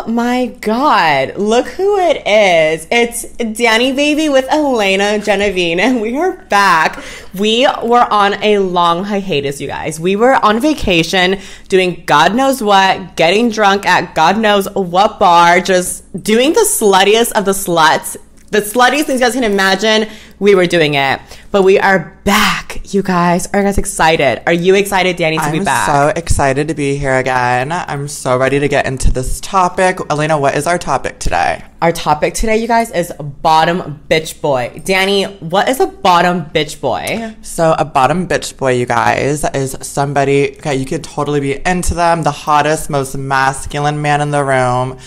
Oh my God, look who it is. It's DaniBaby with Elena and Genevieve, and we are back. We were on a long hiatus, you guys. We were on vacation doing God knows what, getting drunk at God knows what bar, just doing the sluttiest of the sluts. The sluttiest things you guys can imagine, we were doing it. But we are back, you guys. Are you guys excited? Are you excited, Danny, to be back? I'm so excited to be here again. I'm so ready to get into this topic. Elena, what is our topic today? Our topic today, you guys, is bottom bitch boy. Danny, what is a bottom bitch boy? So a bottom bitch boy, you guys, is somebody, okay, you could totally be into them, the hottest, most masculine man in the room.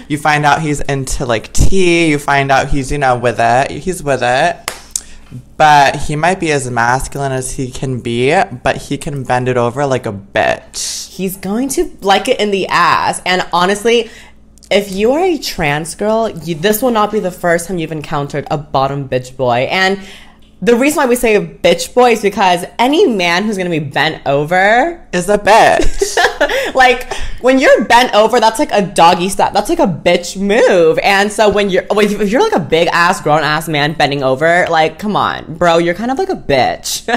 You find out he's into, like, tea. You find out he's, you know, with it. He's with it. But he might be as masculine as he can be, but he can bend it over like a bitch. He's going to like it in the ass. And honestly, if you are a trans girl, this will not be the first time you've encountered a bottom bitch boy. And the reason why we say bitch boy is because any man who's going to be bent over is a bitch. Like, when you're bent over, that's like a doggy style. That's like a bitch move. And so if you're like a big ass, grown ass man bending over, like, come on, bro, you're kind of like a bitch.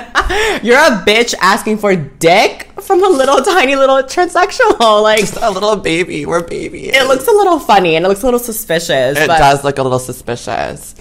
You're a bitch asking for dick from a little tiny little transsexual. Like, just a little baby. We're babies. It looks a little funny and it looks a little suspicious. It does look a little suspicious.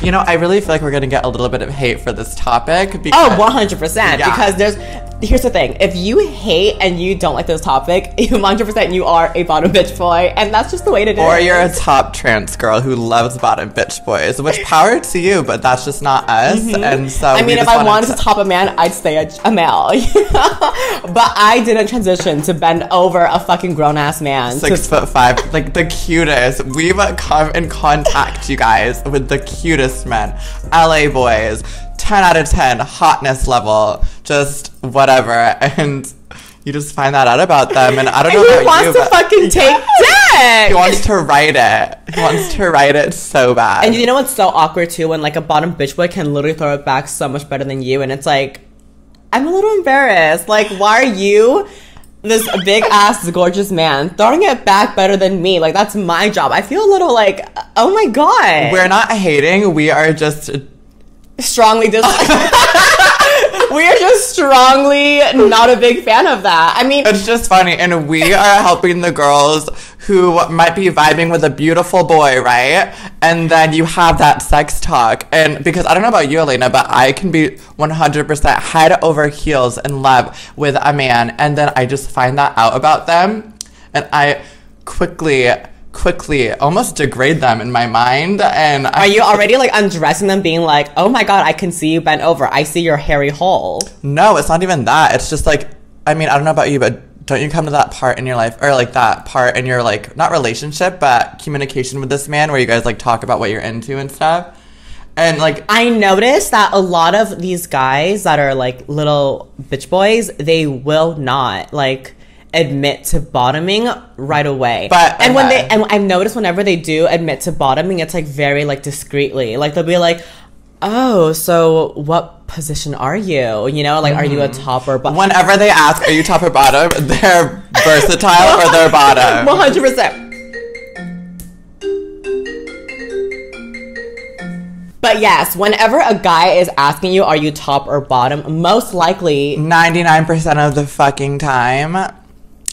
You know, I really feel like we're going to get a little bit of hate for this topic. Because, 100%. Yeah. Because here's the thing. If you hate and you don't like this topic, 100% you are a bottom bitch boy. And that's just the way it is. Or you're a top trans girl who loves bottom bitch boys. Which power to you, but that's just not us. Mm-hmm. And so I mean, if I wanted to top a man, I'd stay a male. But I didn't transition to bend over a fucking grown-ass man. 6'5", like the cutest. We've come in contact, you guys, with the cutest men. LA boys, 10 out of 10 hotness level, just whatever. And you just find that out about them, and I don't know about you, he wants to fucking take dick. He wants to write it. He wants to write it so bad. And you know what's so awkward too, when like a bottom bitch boy can literally throw it back so much better than you, and it's like, I'm a little embarrassed. Like, why are you, this big ass gorgeous man, throwing it back better than me? Like, that's my job. I feel a little like, oh my God. We're not hating. We are just strongly we are just strongly not a big fan of that. I mean, it's just funny, and we are helping the girls who might be vibing with a beautiful boy, right? And then you have that sex talk, and because I don't know about you, Elena, but I can be 100% head over heels in love with a man, and then I just find that out about them, and I quickly almost degrade them in my mind. And are you already like undressing them, being like, oh my God, I can see you bent over, I see your hairy hole? No, it's not even that. It's just like, I mean, I don't know about you, but don't you come to that part in your life, or like that part in your, like, not relationship, but communication with this man, where you guys like talk about what you're into and stuff? And like, I noticed that a lot of these guys that are like little bitch boys, they will not like admit to bottoming right away. But and when and I've noticed whenever they do admit to bottoming, it's like very like discreetly. Like, they'll be like, oh, so what position are you? You know, like, are you a top or bottom? Whenever they ask, are you top or bottom, they're versatile or they're bottom. 100%. But yes, whenever a guy is asking you, are you top or bottom, most likely 99% of the fucking time,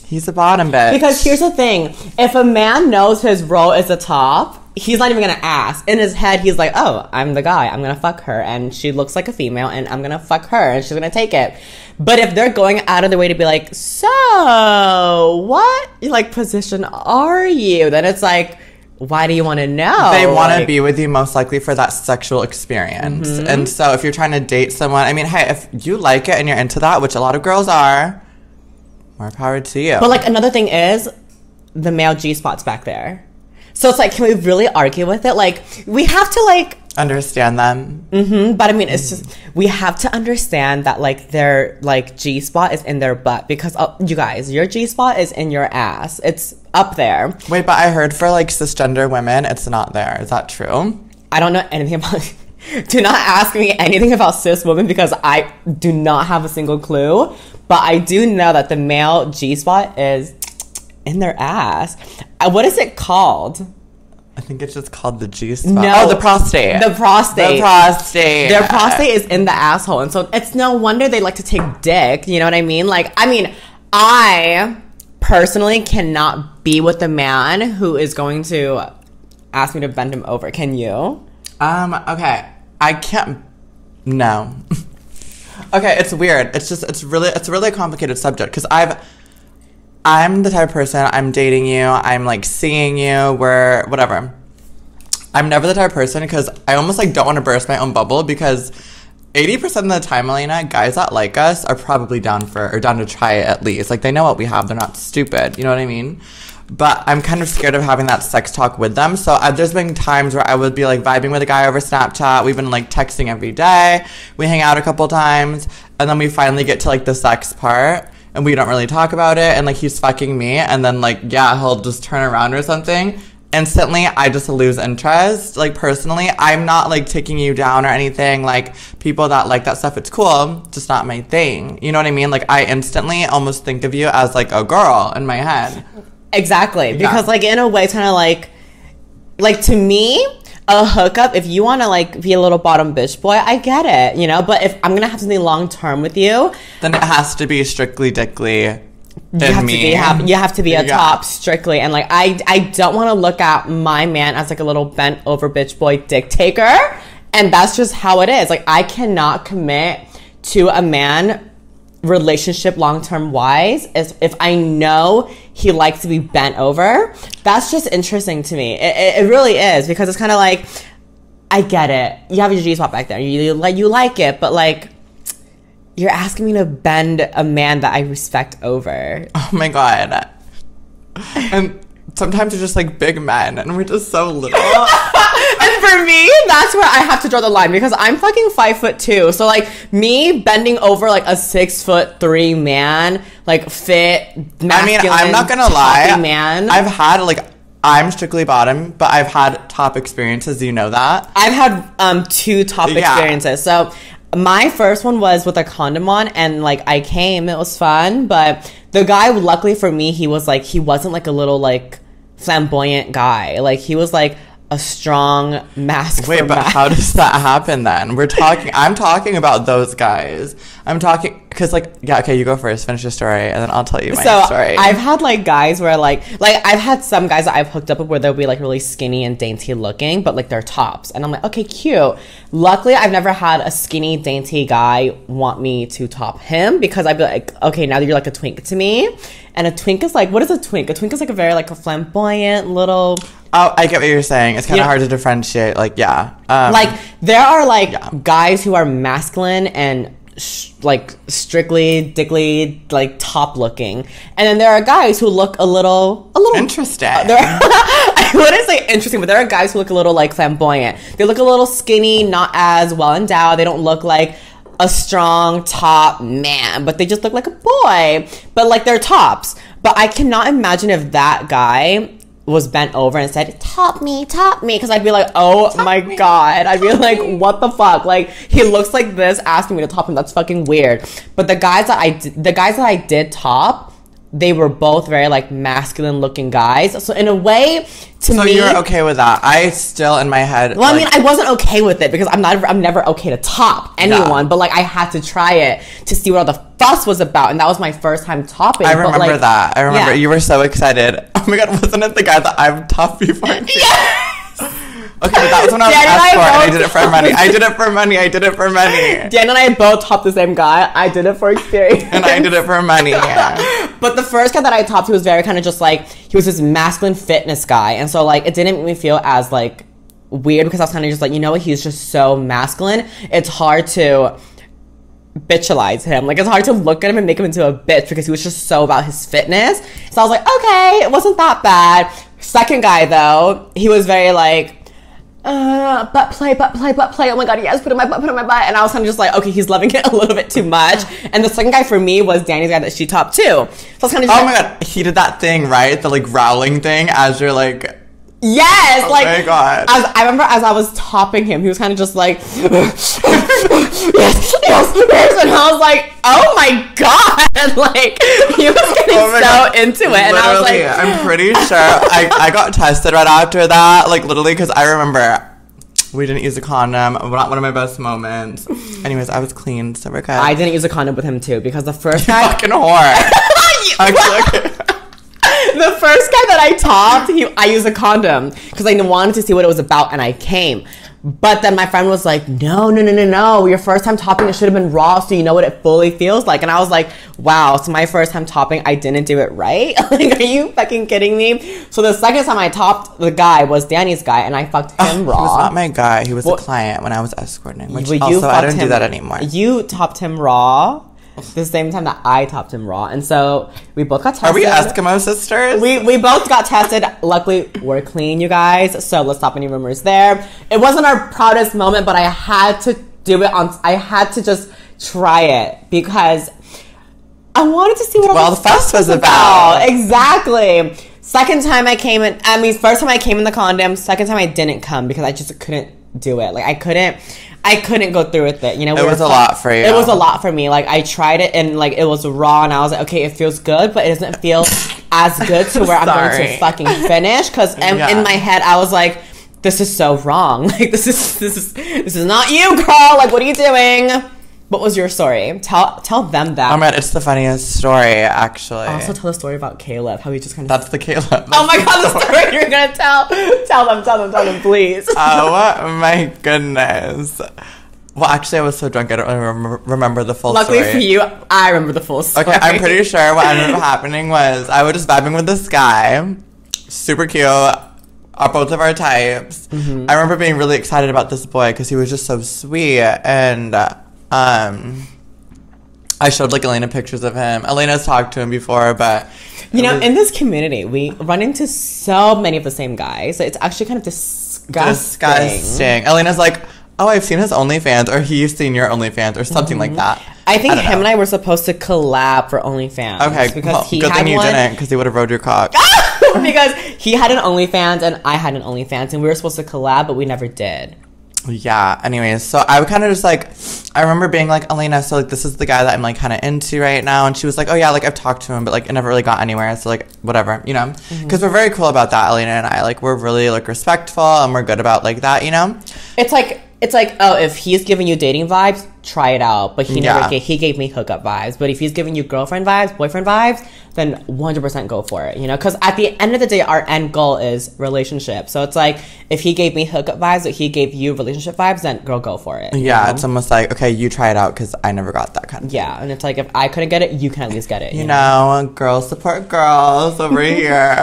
he's a bottom bitch. Because here's the thing. If a man knows his role is a top, he's not even going to ask. In his head, he's like, oh, I'm the guy. I'm going to fuck her. And she looks like a female. And I'm going to fuck her. And she's going to take it. But if they're going out of their way to be like, so what like position are you? Then it's like, why do you want to know? They want to be with you most likely for that sexual experience. Mm-hmm. And so if you're trying to date someone, I mean, hey, if you like it and you're into that, which a lot of girls are, more power to you. But like, another thing is the male G-spot's back there. So it's like, can we really argue with it? Like, we have to like understand them. Mm-hmm. But I mean, it's just, we have to understand that like their like G-spot is in their butt, because you guys, your G-spot is in your ass. It's up there. Wait, but I heard for like cisgender women, it's not there. Is that true? I don't know anything about Do not ask me anything about cis women because I do not have a single clue. But I do know that the male G-spot is in their ass. What is it called? I think it's just called the G-spot. No. Oh, the prostate. The prostate. The prostate. Their prostate is in the asshole. And so it's no wonder they like to take dick. You know what I mean? Like, I mean, I personally cannot be with a man who is going to ask me to bend him over. Can you? Okay. I can't. No. Okay, it's weird. It's really a complicated subject because I'm the type of person, I'm dating you, I'm like seeing you, we're whatever. I'm never the type of person because I almost like don't want to burst my own bubble because 80% of the time, Elena, guys that like us are probably down to try it at least. Like they know what we have, they're not stupid, you know what I mean? But I'm kind of scared of having that sex talk with them. So there's been times where I would be like vibing with a guy over Snapchat. We've been like texting every day. We hang out a couple times. And then we finally get to like the sex part. And we don't really talk about it. And like he's fucking me. And then like, yeah, he'll just turn around or something. Instantly, I just lose interest. Like personally, I'm not like taking you down or anything. Like people that like that stuff, it's cool. Just not my thing. You know what I mean? Like I instantly almost think of you as like a girl in my head. Exactly. Because like in a way, kind of like to me, a hookup, if you want to like be a little bottom bitch boy, I get it, you know? But if I'm going to have something long term with you, then it has to be strictly dickly. You have to be a top strictly. And like I don't want to look at my man as like a little bent over bitch boy dick taker. And that's just how it is. Like I cannot commit to a man relationship long-term wise is if I know he likes to be bent over. That's just interesting to me. It really is, because it's kind of like, I get it, you have your G-spot back there, you like it, but like you're asking me to bend a man that I respect over. Oh my god. And sometimes you're just like big men and we're just so little. And for me, that's where I have to draw the line, because I'm fucking 5'2". So like me bending over like a 6'3" man, like fit, masculine, I mean, I'm not gonna lie, man. I've had like, I'm strictly bottom, but I've had top experiences. You know that? I've had 2 top experiences. So my first one was with a condom on, and like I came, it was fun, but the guy, luckily for me, he wasn't like a little like flamboyant guy. Like he was like a strong mask. Wait, but how does that happen then? I'm talking about those guys. I'm talking, because like, yeah, okay, you go first, finish your story, and then I'll tell you my story. I've had like guys where like I've had some guys that I've hooked up with where they'll be like really skinny and dainty looking, but like they're tops. And I'm like, okay, cute. Luckily, I've never had a skinny, dainty guy want me to top him, because I'd be like, okay, now that you're like a twink to me. And a twink is like, what is a twink? A twink is like a very like a flamboyant little... Oh, I get what you're saying. It's kind of hard to differentiate. Like, yeah. Like, there are like guys who are masculine and like strictly dickly, like top looking, and then there are guys who look a little interesting. I wouldn't say interesting, but there are guys who look a little like flamboyant. They look a little skinny, not as well endowed. They don't look like a strong top man, but they just look like a boy, but like they're tops. But I cannot imagine if that guy was bent over and said, top me, because I'd be like, oh my god. I'd be like, what the fuck? Like, he looks like this, asking me to top him. That's fucking weird. But the guys that I did top, they were both very like masculine looking guys. So in a way, to me, so you're okay with that. I still in my head, well, like, I mean, I wasn't okay with it because I'm never okay to top anyone, but like I had to try it to see what all the fuss was about, and that was my first time topping. I remember that. I remember you were so excited. Oh my god, wasn't it the guy that I've topped before? Yes. Okay, but that was when I was escort, and I did it for money. I did it for money. Dan and I both topped the same guy. I did it for experience. And I did it for money. But the first guy that I topped, he was very kind of just like, he was this masculine fitness guy. And so like, it didn't make me feel as like weird, because I was kind of just like, you know what, he's just so masculine. It's hard to bitchalize him. Like, it's hard to look at him and make him into a bitch, because he was just so about his fitness. So I was like, okay, it wasn't that bad. Second guy though, he was very like, butt play. Oh my god, yes, put in my butt. And I was kind of just like, okay, he's loving it a little bit too much. And the second guy for me was Danny's guy that she topped too. So I was kind of just oh my god, he did that thing, right? The like growling thing as you're like Yes, Oh like my God. I remember as I was topping him, he was kind of just like, yes, and I was like, oh my God, like he was getting into it, and I was like, I'm pretty sure I got tested right after that, like literally, because I remember we didn't use a condom. Not one of my best moments. Anyways, I was clean, so we're good. I didn't use a condom with him too because the first You guy, fucking whore. Actually, the first guy that I topped, I used a condom because I wanted to see what it was about, and I came. But then my friend was like, no. Your first time topping, it should have been raw so you know what it fully feels like. And I was like, wow, so my first time topping, I didn't do it right? Like, are you fucking kidding me? So the second time I topped the guy was Danny's guy, and I fucked him raw. He was not my guy. He was a client when I was escorting, which also I don't do that anymore. You topped him raw the same time that I topped him raw, and so we both got tested. Are we Eskimo sisters? We both got tested. Luckily, we're clean, you guys. So let's stop any rumors there. It wasn't our proudest moment, but I had to do it I had to just try it because I wanted to see what all the fuss was about. Exactly. Second time I came in. I mean, first time I came in the condom. Second time I didn't come because I just couldn't do it. Like I couldn't go through with it. You know, it was a lot for you. It was a lot for me. Like I tried it and like it was raw, and I was like, okay, it feels good, but it doesn't feel as good to where I'm going to fucking finish. Because in my head, I was like, this is so wrong. Like this is not you, girl. Like what are you doing? What was your story? Tell them that. Oh man, it's the funniest story, actually. Also tell the story about Caleb, how he just kind of... That's the Caleb. Oh my God, the story you're gonna tell. Tell them, please. Oh my goodness. Well, actually, I was so drunk, I don't remember the full story. Luckily for you, I remember the full story. Okay, I'm pretty sure what ended up happening was I was just vibing with this guy. Super cute. Both of our types. Mm-hmm. I remember being really excited about this boy because he was just so sweet, and... I showed like Elena pictures of him. Elena's talked to him before, but you know, in this community, we run into so many of the same guys. It's actually kind of disgusting. Elena's like, oh, I've seen his OnlyFans, or he's seen your OnlyFans, or something like that. I think him and I were supposed to collab for OnlyFans. Okay, because good thing you didn't, because he would have rode your cock. Because he had an OnlyFans and I had an OnlyFans, and we were supposed to collab, but we never did. Yeah, anyways, so I would kind of just like, I remember being like, Elena, so like this is the guy that I'm like kind of into right now, and she was like, oh yeah, like I've talked to him, but like it never really got anywhere, so like whatever, you know, because we're very cool about that, Elena and I, like we're really like respectful and we're good about like that, you know. It's like, oh, if he's giving you dating vibes, try it out. But he never he gave me hookup vibes. But if he's giving you girlfriend vibes, boyfriend vibes, then 100% go for it, you know? Because at the end of the day, our end goal is relationship. So it's like, if he gave me hookup vibes, but he gave you relationship vibes, then girl, go for it. Yeah, know? It's almost like, okay, you try it out because I never got that kind of thing. Yeah, and it's like, if I couldn't get it, you can at least get it. You know, girls support girls over here.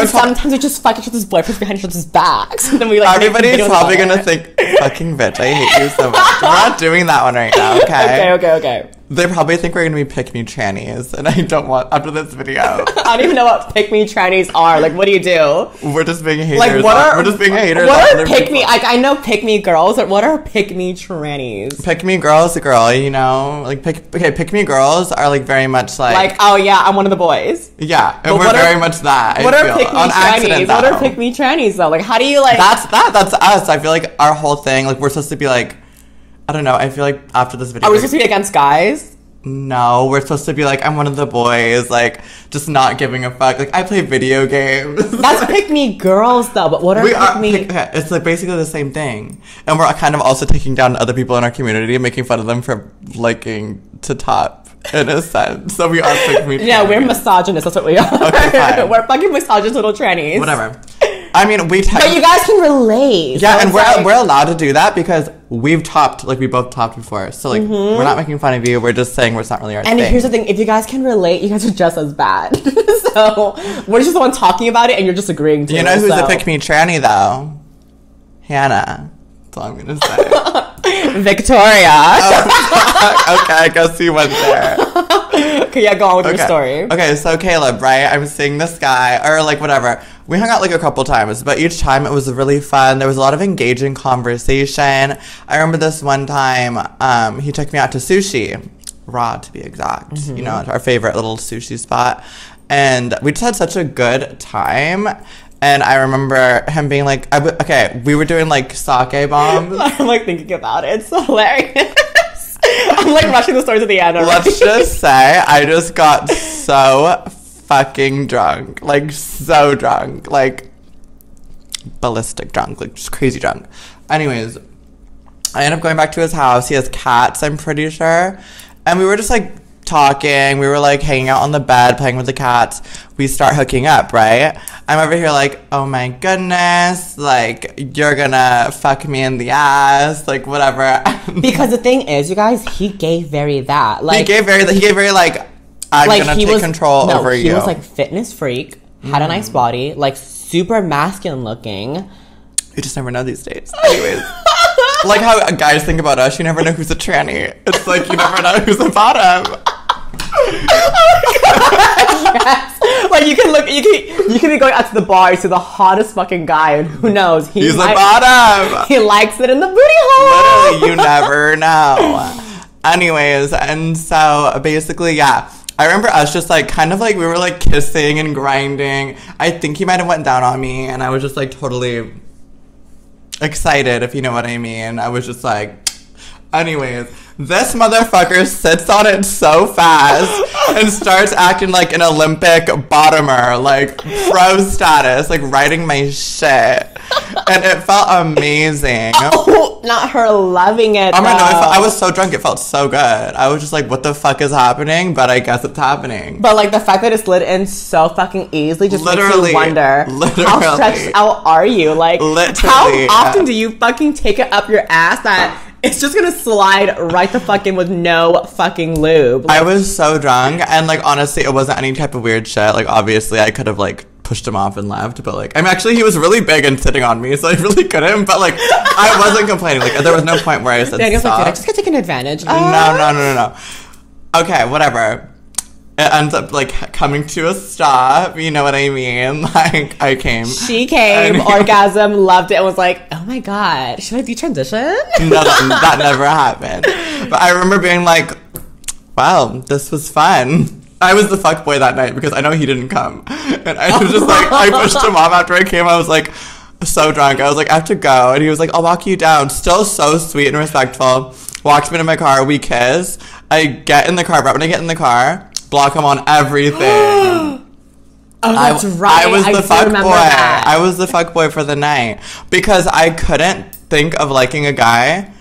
Sometimes we just fuck each other's boyfriends behind each other's backs. And then we like everybody's probably going to think, fucking bitch, I hate you so much. We're not doing that one right now, okay? Okay. They probably think we're going to be pick-me trannies, and I don't want, after this video. I don't even know what pick-me trannies are. Like, what do you do? We're just being haters. Like, we're just being haters. What are pick-me, like, I know pick-me girls, but what are pick-me trannies? Pick-me girls, girl, you know? Like, pick-me girls are, like, very much like... Like, oh, yeah, I'm one of the boys. Yeah, and we're very much that, What are pick-me trannies? What are pick-me trannies, though? Like, how do you, like... That's us. I feel like our whole thing, like, we're supposed to be, like... I don't know. I feel like after this video... Are we supposed to be against guys? No, we're supposed to be like, I'm one of the boys, like, just not giving a fuck. Like, I play video games. That's pick-me girls, though, but what are pick-me... It's, like, basically the same thing. And we're kind of also taking down other people in our community and making fun of them for liking to top, in a sense. So we are pick-me. Yeah, we're misogynists, that's what we are. Okay, fine. We're fucking misogynist little trannies. Whatever. I mean, but you guys can relate. Yeah, so and we're allowed to do that because we've topped, like we both topped before. So like we're not making fun of you. We're just saying it's not really our thing. And here's the thing: if you guys can relate, you guys are just as bad. So we're just the one talking about it, and you're just agreeing to it. You know who's a pick me tranny though? Hannah. That's all I'm gonna say. Victoria. Oh, okay, I guess you went there. Okay, yeah, go on with your story. Okay, so Caleb, right? I'm seeing this guy, or like whatever. We hung out like a couple times, but each time it was really fun. There was a lot of engaging conversation. I remember this one time, he took me out to sushi, Raw to be exact. You know, our favorite little sushi spot. And we just had such a good time. And I remember him being like, okay, we were doing like sake bombs. I'm like thinking about it. It's so hilarious. I'm like rushing the story to the end already. Let's just say I just got so fucking drunk. Like, so drunk. Like, ballistic drunk. Like, just crazy drunk. Anyways, I end up going back to his house. He has cats, I'm pretty sure. And we were just like talking. We were like hanging out on the bed, playing with the cats. We start hooking up, right? I'm over here like, oh my goodness, like, you're gonna fuck me in the ass, like, whatever. Because the thing is, you guys, he gave very that. Like, he gave very like, I'm like, gonna take control over you. He was like fitness freak, had a nice body, like super masculine looking. You just never know these days. Anyways. Like how guys think about us, you never know who's a tranny. It's like you never know who's a bottom. Yes. Like you can be going out to the bar, you see the hottest fucking guy, and who knows, he's a bottom. He likes it in the booty hole. Literally, you never know. Anyways, and so basically, yeah. I remember us just like kind of like we were like kissing and grinding. I think he might have went down on me, and I was just like totally excited, if you know what I mean. I was just like, anyways, this motherfucker sits on it so fast and starts acting like an Olympic bottomer, like pro status, like writing my shit. And it felt amazing. Oh, not her loving it. Oh my god, I was so drunk, it felt so good. I was just like, what the fuck is happening? But I guess it's happening. But like the fact that it slid in so fucking easily just makes you wonder, how stretched out are you? Like, how often do you fucking take it up your ass that it's just gonna slide right the fuck in with no fucking lube? Like, I was so drunk, and like honestly, it wasn't any type of weird shit. Like obviously, I could have like pushed him off and left, but like, actually he was really big and sitting on me, so I really couldn't. But like, I wasn't complaining. Like there was no point where I said Daniel's stop. like, did I just get taken advantage? No. Okay, whatever. It ends up like coming to a stop. You know what I mean? Like She came, orgasm, loved it, and was like, oh my god, should I detransition? No, that never happened. But I remember being like, wow, this was fun. I was the fuck boy that night because I know he didn't come. And I was just like, I pushed him off after I came. I was like, so drunk. I was like, I have to go. And he was like, I'll walk you down. Still so sweet and respectful. Walks me to my car. We kiss. I get in the car. But when I get in the car, block him on everything. Oh, that's right. I was the fuck boy. I was the fuck boy for the night. Because I couldn't think of liking a guy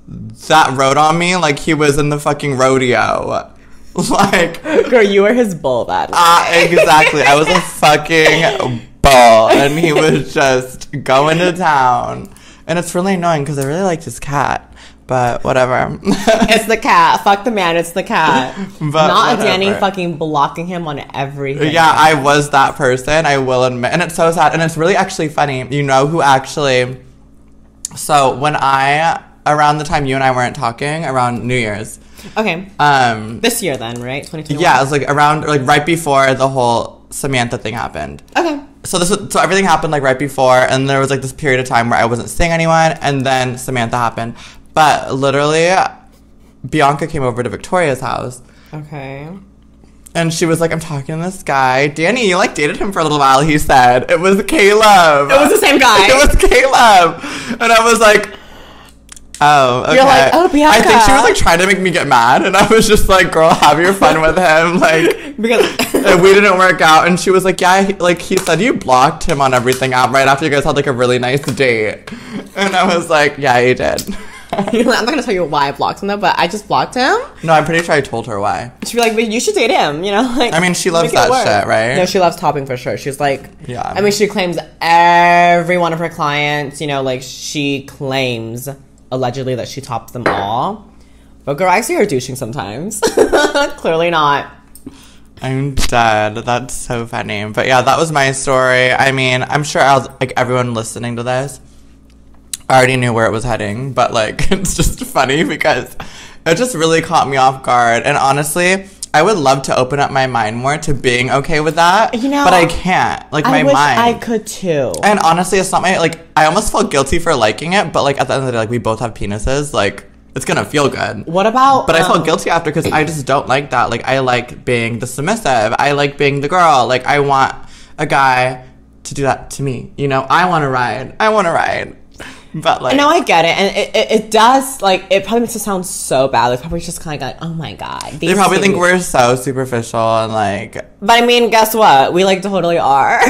that rode on me like he was in the fucking rodeo. Like, girl, you were his bull that night. Exactly. I was a fucking bull, and he was just going to town. And it's really annoying because I really liked his cat, but whatever. It's the cat. Fuck the man. It's the cat. But not whatever. Danny fucking blocking him on everything. Yeah, I was that person. I will admit, and it's so sad. And it's really actually funny. You know who actually? So when around the time you and I weren't talking, around New Year's. Okay. This year then, right? 2021. Yeah, it was like around, like right before the whole Samantha thing happened. Okay. So everything happened like right before, and there was like this period of time where I wasn't seeing anyone, and then Samantha happened. But literally, Bianca came over to Victoria's house. Okay. And she was like, I'm talking to this guy. Danny, you like dated him for a little while, he said. It was Caleb. It was the same guy. It was Caleb. And I was like, oh, okay. You're like, oh, Bianca. I think she was like trying to make me get mad, and I was just like, girl, have your fun with him. Like, because and we didn't work out. And she was like, yeah, he said you blocked him on everything out right after you guys had like a really nice date. And I was like, yeah, he did. I'm not gonna tell you why I blocked him though, but I just blocked him. No, I'm pretty sure I told her why. She'd be like, but you should date him, you know? Like, I mean, she loves that shit, right? No, she loves topping for sure. She's like, yeah. I mean, she claims every one of her clients, you know, like she claims allegedly that she tops them all. But girl, I see her douching sometimes. Clearly not. I'm dead. That's so funny. But yeah, that was my story. I mean, I'm sure like everyone listening to this already knew where it was heading, but like it's just funny because it just really caught me off guard. And honestly, I would love to open up my mind more to being okay with that, you know, but I can't. Like my mind. I could too. And honestly, it's not my like. I almost felt guilty for liking it, but like at the end of the day, like we both have penises. Like it's gonna feel good. What about? But I felt guilty after because I just don't like that. Like I like being the submissive. I like being the girl. Like I want a guy to do that to me. You know, I want to ride. But like, no, I get it, and it does, like, it probably makes it sound so bad. Like, probably just kind of like, oh my god, they probably think we're so superficial and like. But I mean, guess what? We like totally are.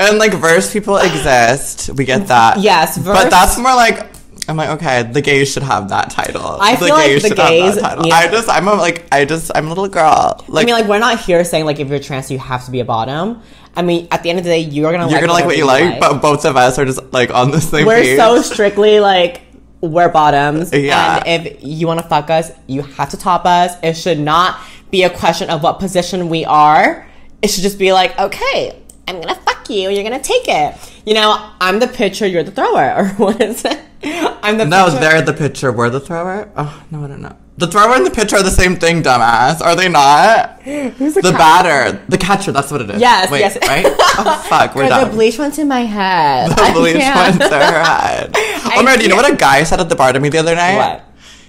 And like, verse people exist. We get that. Yes, verse. But that's more like, I'm like, okay, the gays should have that title. I feel like the gays. Yeah. I'm a little girl. Like, I mean, like, we're not here saying like if you're trans you have to be a bottom. I mean, at the end of the day, you're gonna like what you like, but both of us are just like on the same page. We're so strictly like, we're bottoms. Yeah. And if you want to fuck us, you have to top us. It should not be a question of what position we are. It should just be like, okay, I'm gonna fuck you, you're gonna take it. You know, I'm the pitcher, you're the thrower, or what is it? No, they're the pitcher, we're the thrower. Oh no, I don't know. The thrower and the pitcher are the same thing, dumbass. Are they not? Who's the batter? The catcher, that's what it is. Yes, wait, yes. Right? Oh, fuck, we're done. The bleach went to my head. The bleach went to her head. Oh my god, you know what a guy said at the bar to me the other night? What?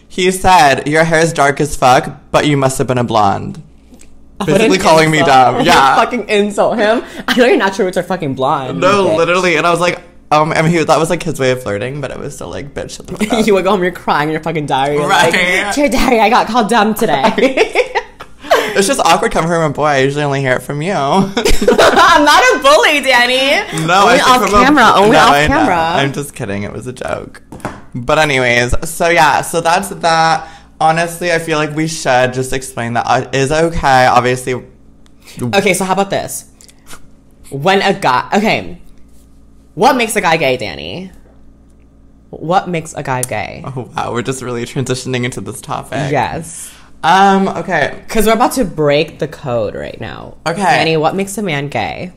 He said, your hair is dark as fuck, but you must have been a blonde. Basically calling me dumb. Yeah. Fucking insult him. I know your natural roots are fucking blonde. No, literally. And I was like, I mean, that was like his way of flirting, but it was still like, bitch, shut the fuck up. You would go home, you're crying in your fucking diary. Right. Like, dear diary, I got called dumb today. It's just awkward coming from a boy. I usually only hear it from you. I'm not a bully, Danny. No, only off camera. Only off camera. I'm just kidding. It was a joke. But anyways, so yeah, so that's that. Honestly, I feel like we should just explain that it is okay. Obviously. Okay, so how about this? When a guy... Okay. What makes a guy gay, Danny? What makes a guy gay? Oh, wow. We're just really transitioning into this topic. Yes. Okay. Because we're about to break the code right now. Okay. Danny, what makes a man gay?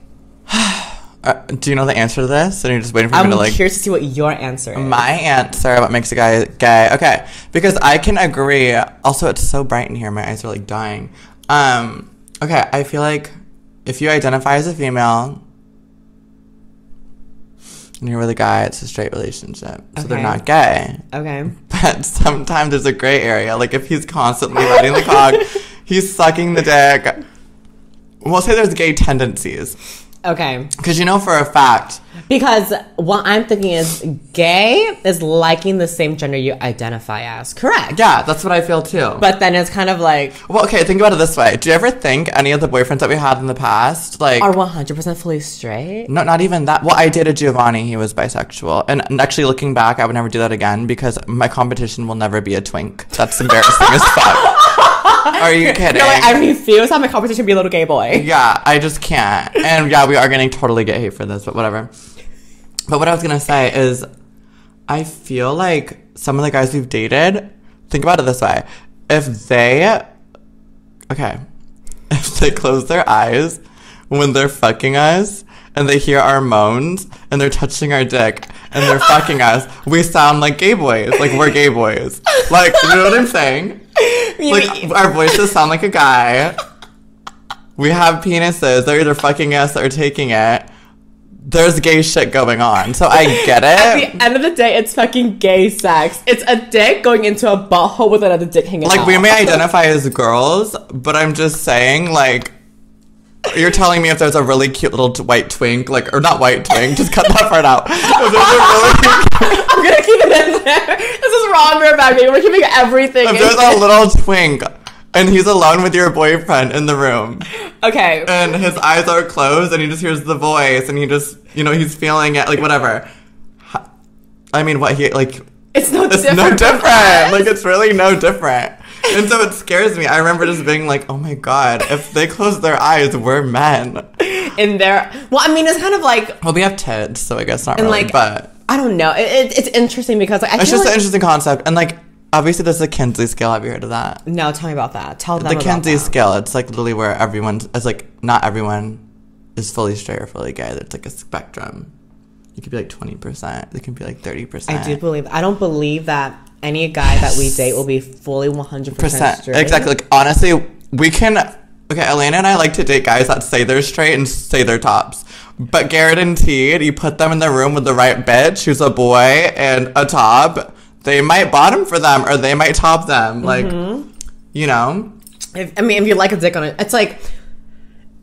Do you know the answer to this? And you're just waiting for me to like... I'm curious to see what your answer is. My answer, what makes a guy gay. Okay. Because I can agree. Also, it's so bright in here. My eyes are like dying. Okay. I feel like if you identify as a female... and you're with a guy, it's a straight relationship. So they're not gay. Okay. But sometimes there's a gray area. Like, if he's constantly riding the cock, he's sucking the dick. We'll say there's gay tendencies. Okay. Because you know for a fact. Because what I'm thinking is gay is liking the same gender you identify as. Correct. Yeah, that's what I feel too. But then it's kind of like... Well, okay, think about it this way. Do you ever think any of the boyfriends that we had in the past, like... are 100% fully straight? No, not even that. Well, I dated Giovanni. He was bisexual. And actually, looking back, I would never do that again because my competition will never be a twink. That's embarrassing as fuck. Are you kidding? No, like, I refuse to have my competition be a little gay boy. Yeah, I just can't. And yeah, we are getting totally gay hate for this, but whatever. But what I was going to say is, I feel like some of the guys we've dated, think about it this way. If they close their eyes when they're fucking us, and they hear our moans, and they're touching our dick, and they're fucking us, we sound like gay boys. Like, we're gay boys. Like, you know what I'm saying? Like, our voices sound like a guy. We have penises. They're either fucking us or taking it. There's gay shit going on. So I get it. At the end of the day, it's fucking gay sex. It's a dick going into a butthole with another dick hanging out. Like, we may identify as girls, but I'm just saying, like, you're telling me if there's a really cute little white twink, like, or not white twink, just cut that part out. If there's a really I'm gonna keep it in there. This is wrong or bad, baby. We're keeping everything if there's a little twink, and he's alone with your boyfriend in the room. Okay. And his eyes are closed, and he just hears the voice, and he just, you know, he's feeling it, like, whatever. I mean, what he, like... It's no different. Like, it's really no different. And so it scares me. I remember just being like, oh my God, if they close their eyes, we're men. In there. Well, I mean, it's kind of like... Well, we have tits, so I guess not really, like, but... I don't know. It's interesting because like, it's just an interesting concept. And like, obviously there's the Kinsey scale. Have you heard of that? No, tell me about that. Tell them about that. The Kinsey scale, it's like literally where it's like, not everyone is fully straight or fully gay. It's like a spectrum. It could be like 20%. It can be like 30%. I don't believe that any guy that we date will be fully 100% straight. Exactly. Like, honestly, we can... Okay, Elena and I like to date guys that say they're straight and say they're tops. But guaranteed, you put them in the room with the right bitch who's a boy and a top, they might bottom for them or they might top them. Like, you know? If you like a dick on it, it's like...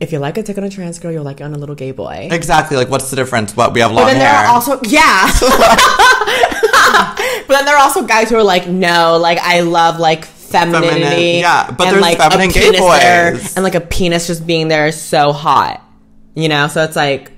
if you like a dick on a trans girl, you'll like it on a little gay boy. Exactly. Like, what's the difference? What, we have long But then hair. there are also, yeah. But then there are also guys who are like, no, like, I love, like, femininity. Yeah, but and, there's like, feminine a gay penis there, boys. and, like, a penis just being there is so hot. You know? So it's like,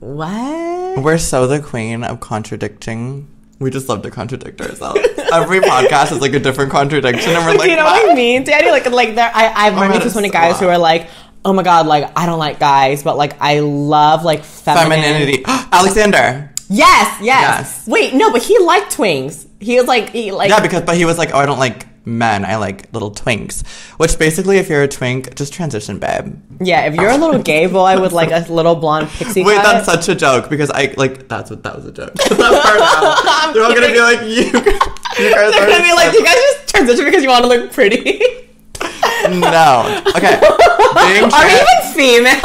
what? We're so the queen of contradicting. We just love to contradict ourselves. Every podcast is like a different contradiction, and we're like, you know what I mean, Daddy? Like there, I've run into so many guys who are like, oh my god, like, I don't like guys, but like, I love like femininity. Alexander. Yes. Wait, no, but he liked twinks. He like Yeah, but he was like, oh, I don't like men. I like little twinks. Which basically, if you're a twink, just transition, babe. Yeah, if you're a little gay boy with like a little blonde pixie Wait, cut. that's such a joke because that was a joke. That part out. They're all gonna be like, you guys They're gonna be like, you guys just transition because you want to look pretty. No. Okay. Are we even females?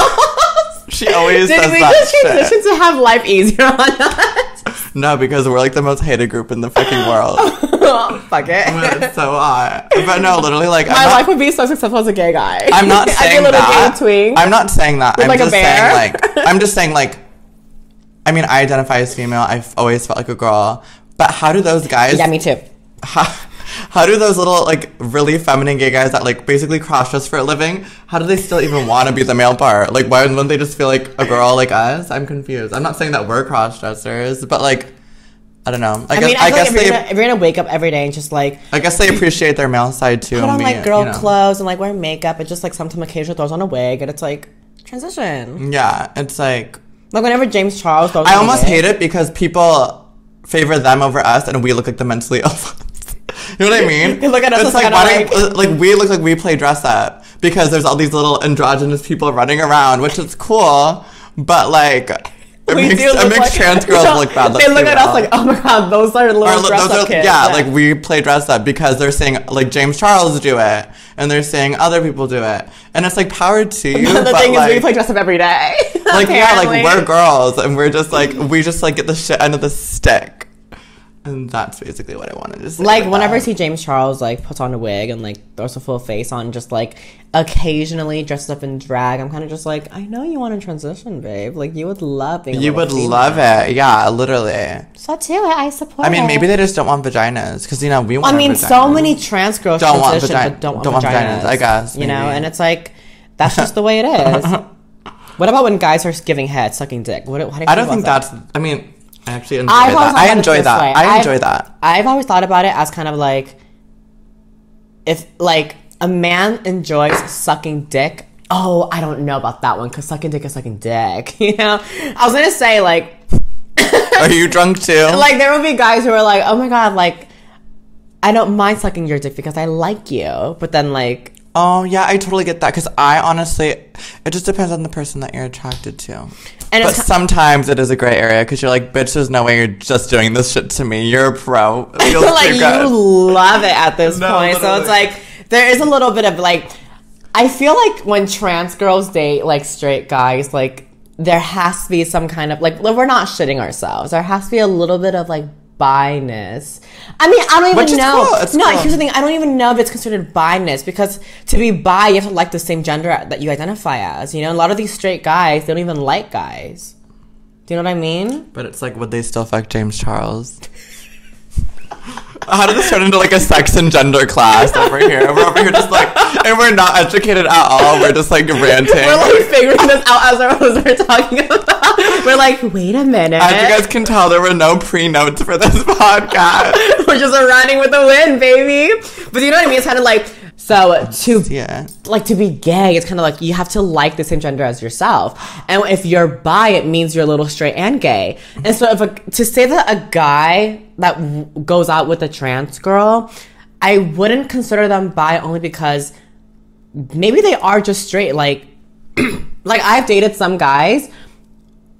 She always Did does we that just shit. transition to have life easier on us? No, because we're like the most hated group in the freaking world. Fuck it. It's so hot. But no, literally, like, my life would be so successful as a gay guy. I'm not I'd saying be a little that. gay twink. I'm not saying that. With I'm like a just bear. saying like I'm just saying like I mean, I identify as female. I've always felt like a girl. But how do those guys Yeah, me too. How do those little, like, really feminine gay guys that, like, basically cross-dress for a living, how do they still even want to be the male part? Like, why wouldn't they just feel like a girl like us? I'm confused. I'm not saying that we're cross-dressers, but, like, I don't know. I guess if you're gonna wake up every day and just, like... I guess they appreciate their male side, too. Put on, like, girl you know. clothes and, like, wear makeup and just, like, sometimes occasionally throws on a wig and it's, like, transition. Yeah, it's, like... Like, whenever James Charles throws I on a almost wig, hate it because people favor them over us and we look like the mentally ill ones. You know what I mean? They look at us it's as like, kinda like we look like we play dress up because there's all these little androgynous people running around, which is cool, but like it makes like, trans girls look bad. They look at us like, oh my god, those are little dress up kids. Yeah, like we play dress up because they're saying like James Charles do it, and they're saying other people do it, and it's like power to you. The but thing like, is, we play dress up every day. Like yeah, like we're girls, and we're just like we just like get the shit end of the stick. And that's basically what I wanted to say. Like, whenever I see James Charles, like, puts on a wig and, like, throws a full face on, just, like, occasionally dresses up in drag, I'm kind of just like, I know you want to transition, babe. Like, you would love being You would love it. Yeah, literally. So do it. I support it. I mean, maybe they just don't want vaginas. Because, you know, we want vaginas. so many trans girls don't want transition, but don't want vaginas. I guess. You know, maybe. and it's like, that's just the way it is. What about when guys are giving head, sucking dick? How do you I don't think that's... I mean... I actually enjoy that. I enjoy that. I've always thought about it as kind of like, if like a man enjoys sucking dick. Oh, I don't know about that one because sucking dick is sucking dick. You know, I was gonna say like, are you drunk too? Like there will be guys who are like, oh my god, like I don't mind sucking your dick because I like you, but then like. Oh, yeah, I totally get that. Because I honestly, it just depends on the person that you're attracted to. But sometimes it is a gray area because you're like, bitch, there's no way you're just doing this shit to me. You're a pro. It feels like, good. You love it at this point. Literally. So it's like, there is a little bit of like, I feel like when trans girls date like straight guys, like, there has to be some kind of, like, we're not shitting ourselves. There has to be a little bit of like, bi-ness. I mean, I don't even know. Cool. No, here's the thing. I don't even know if it's considered bi-ness because to be bi, you have to like the same gender that you identify as. You know, a lot of these straight guys, they don't even like guys. Do you know what I mean? But it's like, would they still fuck James Charles? How did this turn into like a sex and gender class over here? We're over here just like, and we're not educated at all. We're just like ranting. We're like figuring this out as we're talking about. We're like, wait a minute. As you guys can tell, there were no pre-notes for this podcast. We're just running with the wind, baby. But you know what I mean? It's kind of like, so to be gay, it's kind of like you have to like the same gender as yourself. And if you're bi, it means you're a little straight and gay. And so to say that a guy that goes out with a trans girl, I wouldn't consider them bi only because maybe they are just straight. Like, like I've dated some guys.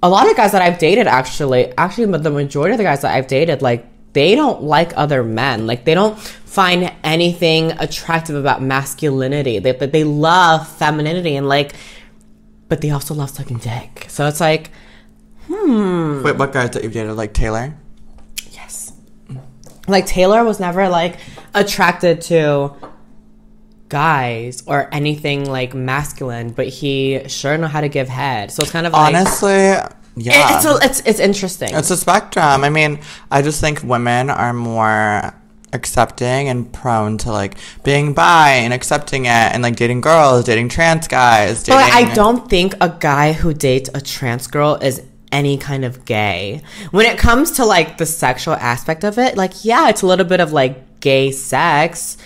A lot of guys that I've dated actually, but the majority of the guys that I've dated, like, they don't like other men. Like, they don't find anything attractive about masculinity. They love femininity and, like, but they also love sucking dick. So it's like, Wait, what guys that you've dated? Like Taylor? Yes. Like, Taylor was never, like, attracted to guys or anything like masculine, but he sure know how to give head. So it's kind of like, honestly, yeah, it's interesting. It's a spectrum. I mean, I just think women are more accepting and prone to like being bi and accepting it and like dating girls, dating trans guys. But I don't think a guy who dates a trans girl is any kind of gay. When it comes to like the sexual aspect of it, like, yeah, it's a little bit of like gay sex.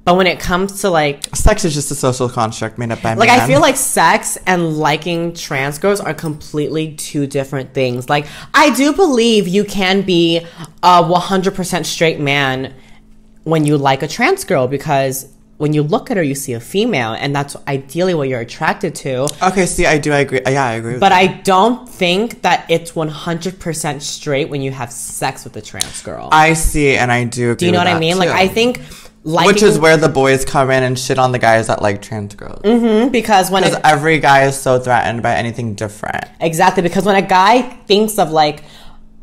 But when it comes to like... sex is just a social construct made up by men. Like, I feel like sex and liking trans girls are completely two different things. Like, I do believe you can be a 100% straight man when you like a trans girl, because when you look at her, you see a female, and that's ideally what you're attracted to. Okay, see, I agree. Yeah, I agree with But that. I don't think that it's 100% straight when you have sex with a trans girl. I see, and I do agree. Do you know with what I that mean? too. Like, I think... which is where the boys come in and shit on the guys that like trans girls. Mm-hmm, because every guy is so threatened by anything different. Exactly, because when a guy thinks of like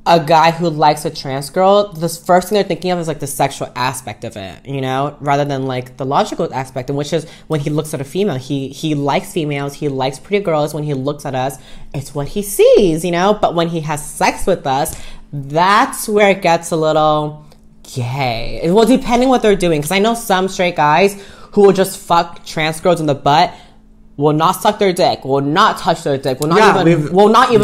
a guy who likes a trans girl, the first thing they're thinking of is like the sexual aspect of it, you know, rather than like the logical aspect, and which is when he looks at a female, he likes females, he likes pretty girls. When he looks at us, it's what he sees, you know. But when he has sex with us, that's where it gets a little gay. Well, depending what they're doing, because I know some straight guys who will just fuck trans girls in the butt, will not suck their dick, will not touch their dick, will not even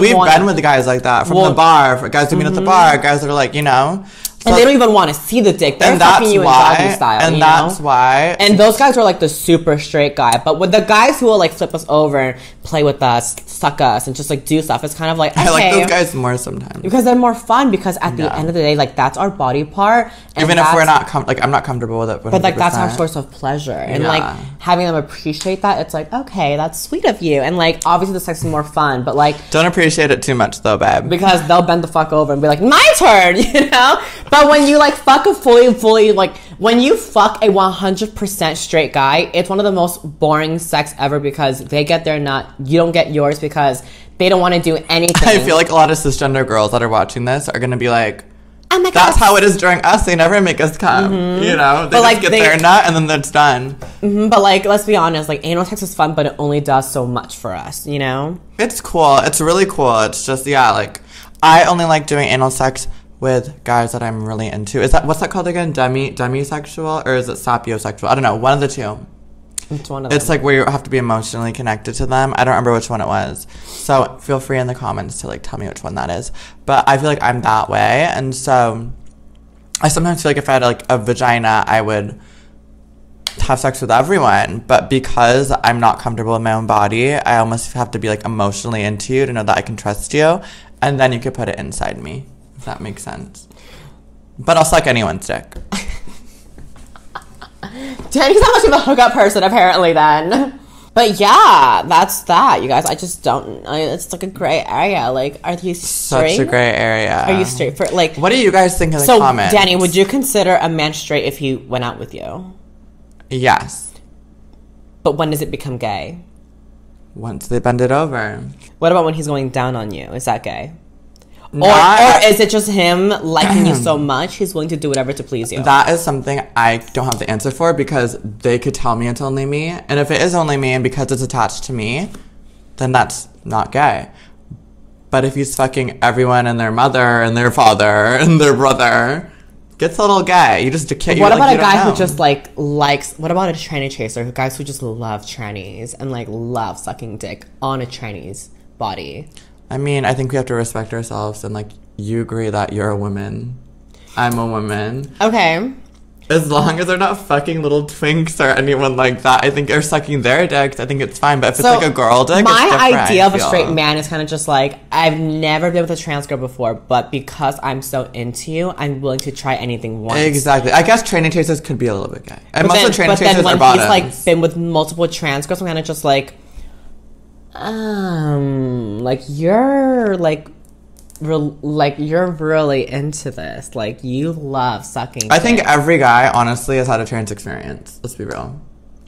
we've been with the guys like that from the bar, for guys who meet at the bar, guys that are like, you know, and they don't even want to see the dick. They're fucking you in doggy style, and that's why. And those guys are like the super straight guy. But with the guys who will like flip us over and play with us, suck us, and just like do stuff, it's kind of like, okay. I like those guys more sometimes because they're more fun. Because at the end of the day, like, that's our body part. And even if we're not I'm not comfortable with it, 100%. But like, that's our source of pleasure, and like having them appreciate that, it's like, okay, that's sweet of you. And like, obviously the sex is more fun, but like, don't appreciate it too much though, babe, because they'll bend the fuck over and be like, my turn, you know. But when you like fuck a fully like, when you fuck a 100% straight guy, it's one of the most boring sex ever, because they get their nut, you don't get yours, because they don't want to do anything. I feel like a lot of cisgender girls that are watching this are gonna be like, oh my God, that's how it is during us. They never make us come. You know, they just get their nut and then it's done. But like, let's be honest, like, anal sex is fun, but it only does so much for us, you know? It's cool. It's really cool. It's just, like, I only like doing anal sex with guys that I'm really into. What's that called again? Demisexual? Or is it sapiosexual? I don't know. One of the two. It's one of them. It's like where you have to be emotionally connected to them. I don't remember which one it was. So feel free in the comments to like tell me which one that is. But I feel like I'm that way. And so I sometimes feel like if I had like a vagina, I would have sex with everyone. But because I'm not comfortable in my own body, I almost have to be like emotionally into you to know that I can trust you. And then you could put it inside me, if that makes sense. But I'll suck anyone's dick. Danny's not much of a hookup person, apparently, then. But yeah, that's that, you guys. I just don't... it's like a gray area. Like, are you straight? Such a gray area. Are you straight for... like... What do you guys think in the comments? So, Danny, would you consider a man straight if he went out with you? Yes. But when does it become gay? Once they bend it over. What about when he's going down on you? Is that gay? Or is it just him liking you so much he's willing to do whatever to please you? That is something I don't have the answer for, because they could tell me it's only me. And if it is only me and because it's attached to me, then that's not gay. But if he's fucking everyone and their mother and their father and their brother, gets a little gay. You just can't. What about a guy who just like likes... What about a tranny chaser? Guys who just love trannies and like love sucking dick on a tranny's body. I mean, I think we have to respect ourselves, and like, you agree that you're a woman, I'm a woman. Okay. As long as they're not fucking little twinks or anyone like that, I think, or sucking their dicks, I think it's fine. But if it's like a girl dick, my it's different, idea of a straight man is kind of just like, I've never been with a trans girl before, but because I'm so into you, I'm willing to try anything once. Exactly. I guess training chasers could be a little bit gay. And most of the training chasers are bottoms. But then when he's like been with multiple trans girls, I'm kind of just like, like, you're like you're really into this. Like, you love sucking I think every guy, honestly, has had a trans experience. Let's be real.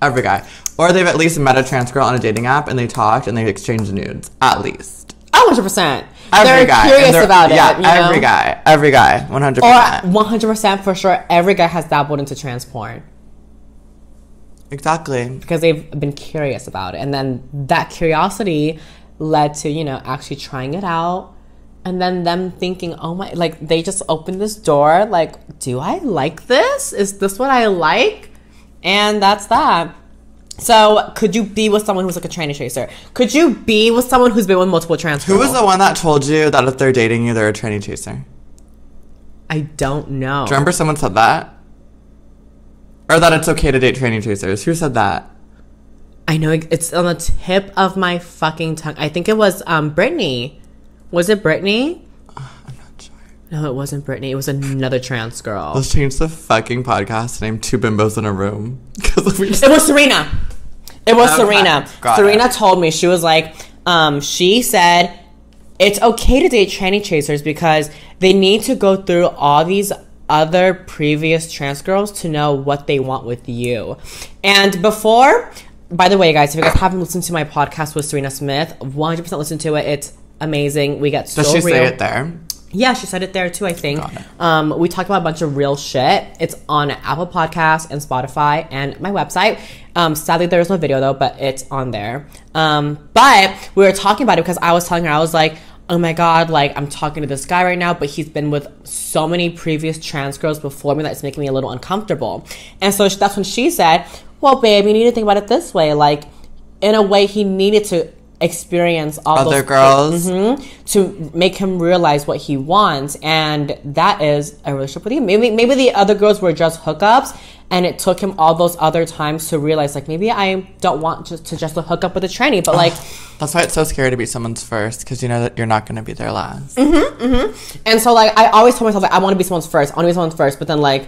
Every guy. Or they've at least met a trans girl on a dating app and they talked and they exchanged nudes. At least. 100%. They're curious about it. Yeah, you know? Every guy. 100%. Or 100% for sure, every guy has dabbled into trans porn. Exactly. Because they've been curious about it. And then that curiosity led to, you know, actually trying it out. And then them thinking, oh my, like, they just opened this door. Like, do I like this? Is this what I like? And that's that. So, could you be with someone who's like a tranny chaser? Could you be with someone who's been with multiple trans girls? Who was the one that told you that if they're dating you, they're a tranny chaser? I don't know. Do you remember someone said that? Or that it's okay to date tranny chasers? Who said that? I know, it's on the tip of my fucking tongue. I think it was Brittany. Was it Brittany? I'm not sure. No, it wasn't Brittany. It was another trans girl. Let's change the fucking podcast name Two Bimbos in a Room. It was Serena. It was Okay, Serena. got Serena it. told me, she was like, she said, it's okay to date tranny chasers because they need to go through all these other previous trans girls to know what they want with you. And before, by the way, guys, if you guys haven't listened to my podcast with Serena Smith, 100% listen to it. It's amazing. We get so real. Does she say it there? Yeah, she said it there too, I think. Got it. We talked about a bunch of real shit. It's on Apple Podcasts and Spotify and my website. Sadly, there's no video though, but it's on there. But we were talking about it because I was telling her, I was like, oh my God, like, I'm talking to this guy right now, but he's been with so many previous trans girls before me that it's making me a little uncomfortable. And so that's when she said, well, babe, you need to think about it this way. Like, in a way, he needed to experience all Other those girls to make him realize what he wants, and that is a relationship with you. Maybe the other girls were just hookups, and it took him all those other times to realize, like, maybe I don't want just to hook up with a tranny, but like, that's why it's so scary to be someone's first, because you know that you're not going to be their last. And so like I always told myself, like, I want to be someone's first, but then like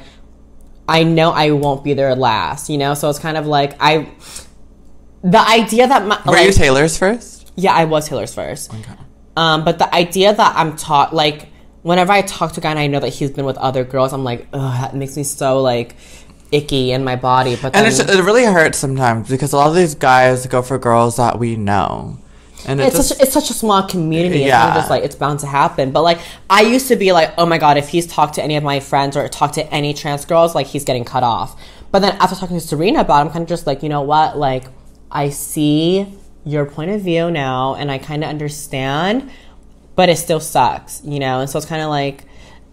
I know I won't be their last, you know. So it's kind of like the idea that Were you Taylor's first? Yeah, I was Taylor's first. Okay. But the idea that I'm taught, like, whenever I talk to a guy and I know that he's been with other girls, I'm like, ugh, that makes me so, like, icky in my body. But then, And it really hurts sometimes because a lot of these guys go for girls that we know. And it's such a small community. It's Yeah. kind of just like, it's bound to happen. But like, I used to be like, oh my God, if he's talked to any of my friends or talked to any trans girls, like, he's getting cut off. But then after talking to Serena about it, I'm kind of just like, you know what? Like, I see your point of view now and I kind of understand, but it still sucks, you know? And so it's kind of like,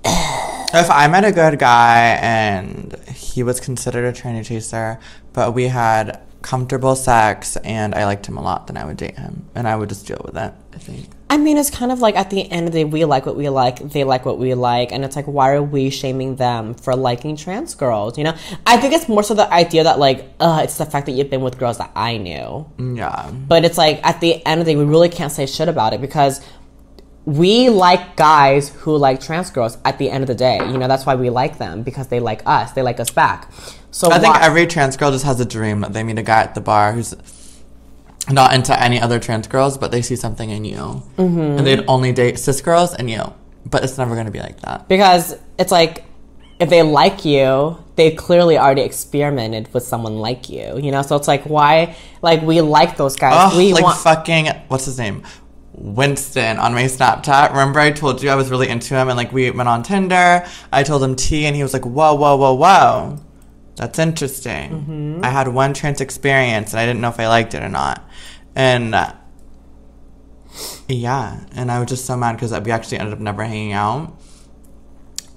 if I met a good guy and he was considered a tranny chaser, but we had comfortable sex and I liked him a lot, then I would date him and I would just deal with it, I think. I mean, it's kind of like, at the end of the day, we like what we like, they like what we like, and it's like, why are we shaming them for liking trans girls, you know? I think it's more so the idea that, like, it's the fact that you've been with girls that I knew. Yeah. But it's like, at the end of the day, we really can't say shit about it because we like guys who like trans girls at the end of the day. You know, that's why we like them, because they like us back. So I think every trans girl just has a dream that they meet a guy at the bar who's not into any other trans girls, but they see something in you. And they'd only date cis girls and you. But it's never going to be like that. Because it's like, if they like you, they clearly already experimented with someone like you know? So it's like, why, like, we like those guys. We like want fucking, what's his name? Winston on my Snapchat. Remember I told you I was really into him and like we went on Tinder. I told him T and he was like, whoa. That's interesting. I had one trans experience and I didn't know if I liked it or not. And yeah, and I was just so mad because we actually ended up never hanging out.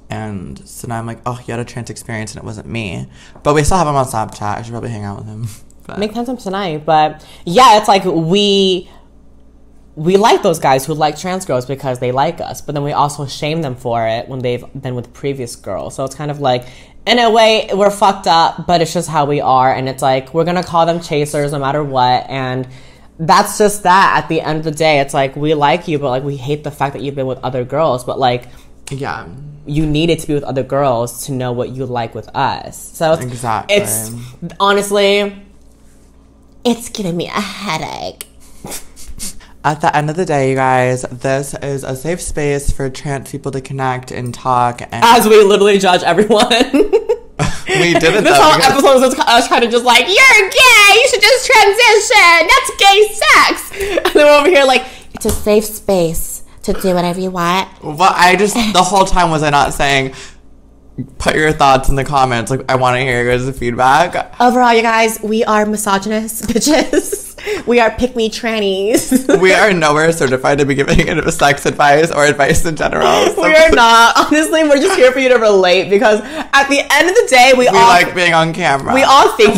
And so now I'm like, oh, he had a trans experience and it wasn't me. But we still have him on Snapchat. I should probably hang out with him. But make time tonight. But yeah, it's like we like those guys who like trans girls because they like us, but then we also shame them for it when they've been with previous girls. So it's kind of like, in a way, we're fucked up, but it's just how we are. And it's like, we're going to call them chasers no matter what. And that's just that. At the end of the day, it's like, we like you, but like, we hate the fact that you've been with other girls. But like, yeah, you needed to be with other girls to know what you like with us. So exactly. It's honestly, it's giving me a headache. At the end of the day, you guys, this is a safe space for trans people to connect and talk. And as we literally judge everyone. We did it. This whole episode was us trying to just like, you're gay, you should just transition. That's gay sex. And then we're over here like, it's a safe space to do whatever you want. Well, the whole time was I not saying, put your thoughts in the comments. Like, I want to hear your guys' feedback. Overall, you guys, we are misogynist bitches. We are pick-me trannies. We are nowhere certified to be giving sex advice or advice in general. So we are not. Honestly, we're just here for you to relate because at the end of the day, we all like being on camera. We all think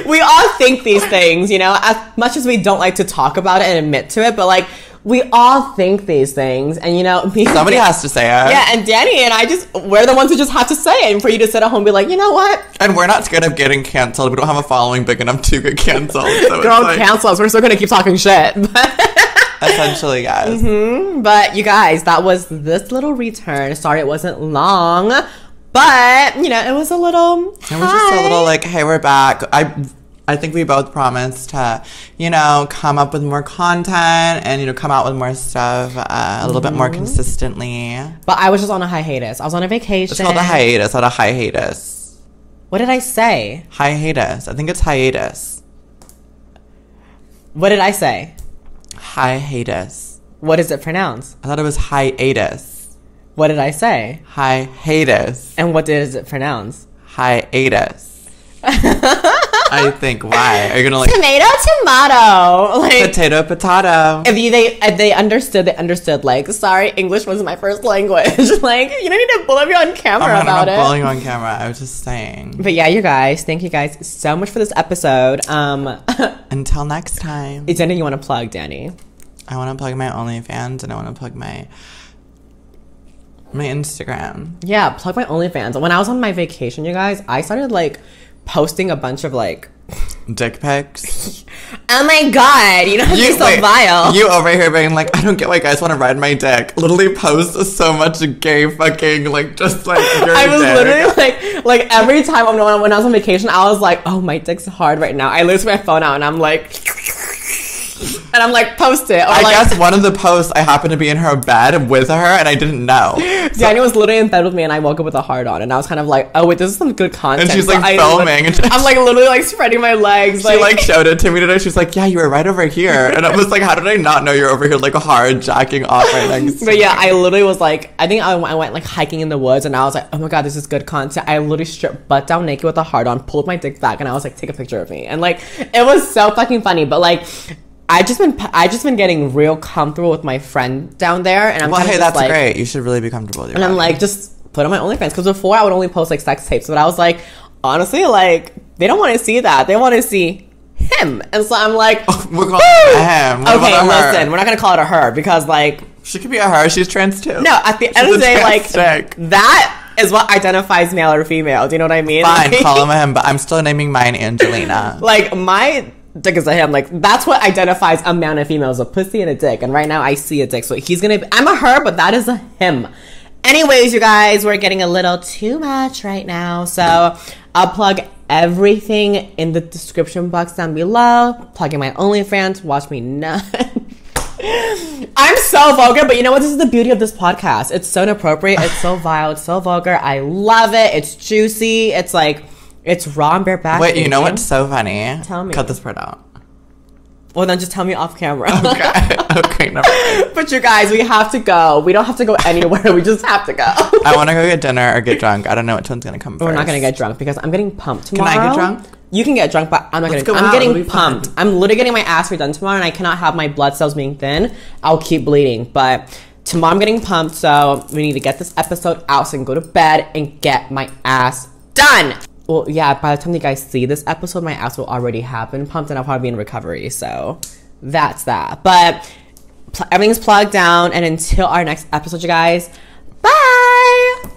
we all think these things, you know, as much as we don't like to talk about it and admit to it, but like, we all think these things, and you know, somebody has to say it. Yeah, and Danny and I we're the ones who just have to say it, and for you to sit at home and be like, you know what? And we're not scared of getting canceled. We don't have a following big enough to get canceled. So Girl, cancel us. We're still gonna keep talking shit. Essentially, guys. But you guys, that was this little return. Sorry it wasn't long, but you know, it was a little. It was just a little like, hey, we're back. I think we both promised to, you know, come up with more content and, you know, come out with more stuff a little bit more consistently. But I was just on a hiatus. I was on a vacation. It's called a hiatus, not a hiatus. What did I say? Hiatus. I think it's hiatus. What did I say? Hiatus. What is it pronounced? I thought it was hiatus. What did I say? Hiatus. And what is it pronounced? Hiatus. I think. Why are you gonna like tomato like potato potato? If they understood. Like, sorry, English wasn't my first language. Like, you don't need to bully me on camera about it. I'm not bullying you on camera. I was just saying. But yeah, you guys, thank you guys so much for this episode. Until next time. Is anything you want to plug, Danny? I want to plug my OnlyFans and I want to plug my Instagram. Yeah, plug my OnlyFans. When I was on my vacation, you guys, I started like posting a bunch of like dick pics. Oh my god, you know how to be so vile. You over here being like, I don't get why guys want to ride my dick. Literally post so much gay fucking like just like your I was dick. literally like every time when I was on vacation, I was like, oh, my dick's hard right now. I lose my phone out and I'm like and I'm like, post it. Or I guess one of the posts, I happened to be in her bed with her and I didn't know. Danny was literally in bed with me and I woke up with a heart on and I was kind of like, oh wait, this is some good content. And she's like filming. I'm like literally like spreading my legs. She like showed it to me today. She's like, yeah, you were right over here. And I was like, how did I not know you're over here like hard jacking off right next to But yeah, I literally was like, I think I went like hiking in the woods and I was like, oh my god, this is good content. I literally stripped butt down naked with a heart on, pulled my dick back and I was like, take a picture of me. And like, it was so fucking funny. But like, I just been getting real comfortable with my friend down there, and I'm well, hey, just that's like, great. You should really be comfortable with your and body. I'm like, just put on my OnlyFans because before I would only post like sex tapes, but I was like, honestly, like they don't want to see that. They want to see him, and so I'm like, we're calling it a him. Okay, listen, we're not gonna call it a her because like she could be a her. She's trans too. No, at the end of the day, like that is what identifies male or female. Do you know what I mean? Fine, call him a him, but I'm still naming mine Angelina. Like my dick is a him. Like that's what identifies a man and female, is a pussy and a dick. And right now I see a dick, so he's gonna I'm a her, but that is a him. Anyways, you guys, we're getting a little too much right now, so I'll plug everything in the description box down below. Plugging my OnlyFans, watch me nut. I'm so vulgar, but you know what? This is the beauty of this podcast. It's so inappropriate, it's so vile, it's so vulgar. I love it. It's juicy. It's like, it's raw and bare back. Wait, you know what's so funny? Tell me. Cut this part out. Well, then just tell me off camera. Okay. Okay, never mind. But you guys, we have to go. We don't have to go anywhere. We just have to go. I want to go get dinner or get drunk. I don't know which one's going to come first. We're not going to get drunk because I'm getting pumped tomorrow. Can I get drunk? You can get drunk, but I'm not going to. I'm getting pumped. Fun. I'm literally getting my ass redone tomorrow, and I cannot have my blood cells being thin. I'll keep bleeding. But tomorrow I'm getting pumped, so we need to get this episode out so I can go to bed and get my ass done. Well, yeah, by the time you guys see this episode, my ass will already have been pumped and I'll probably be in recovery. So that's that. But everything's plugged down. And until our next episode, you guys, bye!